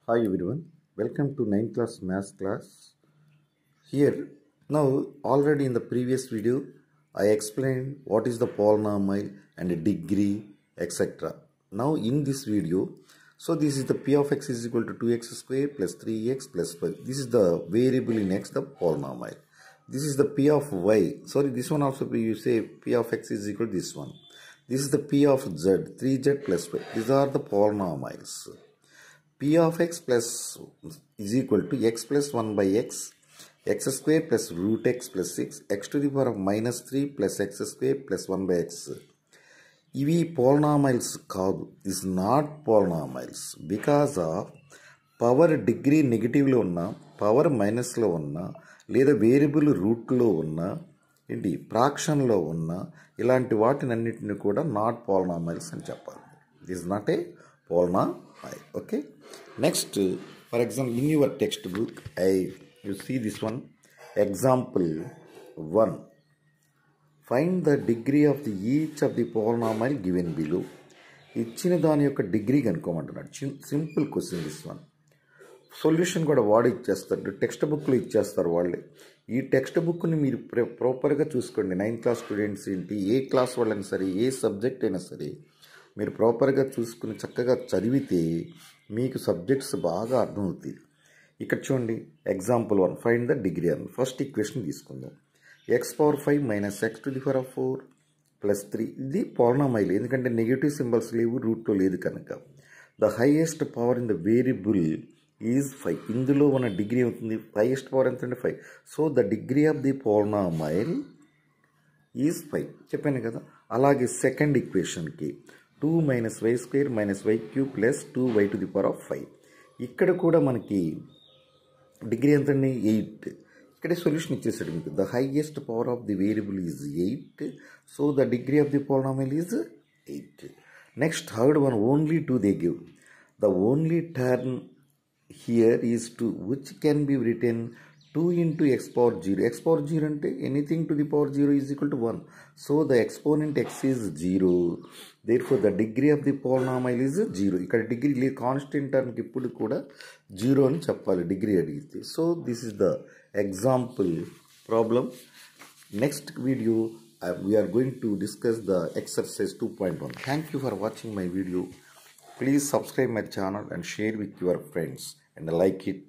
Hi everyone, welcome to 9th class maths class. Here, now already in the previous video, I explained what is the polynomial and a degree, etc. Now in this video, so this is the p of x is equal to 2x square plus 3x plus 5. This is the variable in x, the polynomial. This is the p of y. Sorry, this one also you say p of x is equal to this one. This is the p of z, 3z plus 5. These are the polynomials. P of x plus is equal to x plus 1 by x square plus root x plus 6, x to the power of minus 3 plus x square plus 1 by x. ఇవి polynomials కాదు, is not polynomials because of power degree నెగిటివ్లో ఉన్న, power మైనస్లో ఉన్న, లేదా variable రూట్లో ఉన్న, ఏంటి ఫ్రాక్షన్లో ఉన్న ఇలాంటి వాటినన్నిటిని కూడా నాట్ polynomials అని చెప్పాలి. This is not a polynomial. Okay. Next, for example, in your textbook, you see this one. Example 1. Find the degree of each of the polynomial given below. ఇచ్చిన దాని యొక్క డిగ్రీ కనుక్కోమంటున్నాడు. Simple question this one. Solution కూడా వాడు ఇచ్చేస్తారు, text బుక్లో ఇచ్చేస్తారు వాళ్ళే. ఈ టెక్స్ట్ బుక్ని మీరు ప్రాపర్గా చూసుకోండి. 9th క్లాస్ స్టూడెంట్స్ ఏంటి, ఏ క్లాస్ వాళ్ళైనా సరే, ఏ సబ్జెక్ట్ అయినా సరే మీరు ప్రాపర్గా చూసుకుని చక్కగా చదివితే మీకు సబ్జెక్ట్స్ బాగా అర్థమవుతాయి. ఇక్కడ చూడండి, ఎగ్జాంపుల్ 1, ఫైండ్ ద డిగ్రీ అని. ఫస్ట్ ఈక్వేషన్ తీసుకుందాం. X power 5 minus X to the power of 4 plus 3. ఇది polynomial, ఎందుకంటే నెగిటివ్ సింబల్స్ లేవు, రూట్లో లేదు కనుక. The highest power in the variable is 5. ఇందులో ఉన్న డిగ్రీ అవుతుంది, హైయెస్ట్ పవర్ ఎంత అంటే 5. So the degree of the polynomial is 5 చెప్పాను కదా. అలాగే సెకండ్ ఈక్వేషన్కి 2 minus y square minus y cube plus 2y to the power of 5. ఇక్కడ కూడా మనకి డిగ్రీ ఎంతండి, 8. ఇక్కడే సొల్యూషన్ ఇచ్చేసాడు మీకు. The highest power of the variable is 8. So the degree of the polynomial is 8. Next third one, only 2 they give. The only term here is 2 which can be written 2 into x power 0. x power 0 అంటే anything to the power 0 is equal to 1. So the exponent x is 0. Therefore the degree of the polynomial is 0. ఇక్కడ degree constant టర్మ్కి ఇప్పుడు కూడా 0 అని చెప్పాలి degree అడిగితే. So this is the example problem. Next video we are going to discuss the exercise 2.1. Thank you for watching my video. Please subscribe my channel and share with your friends and like it.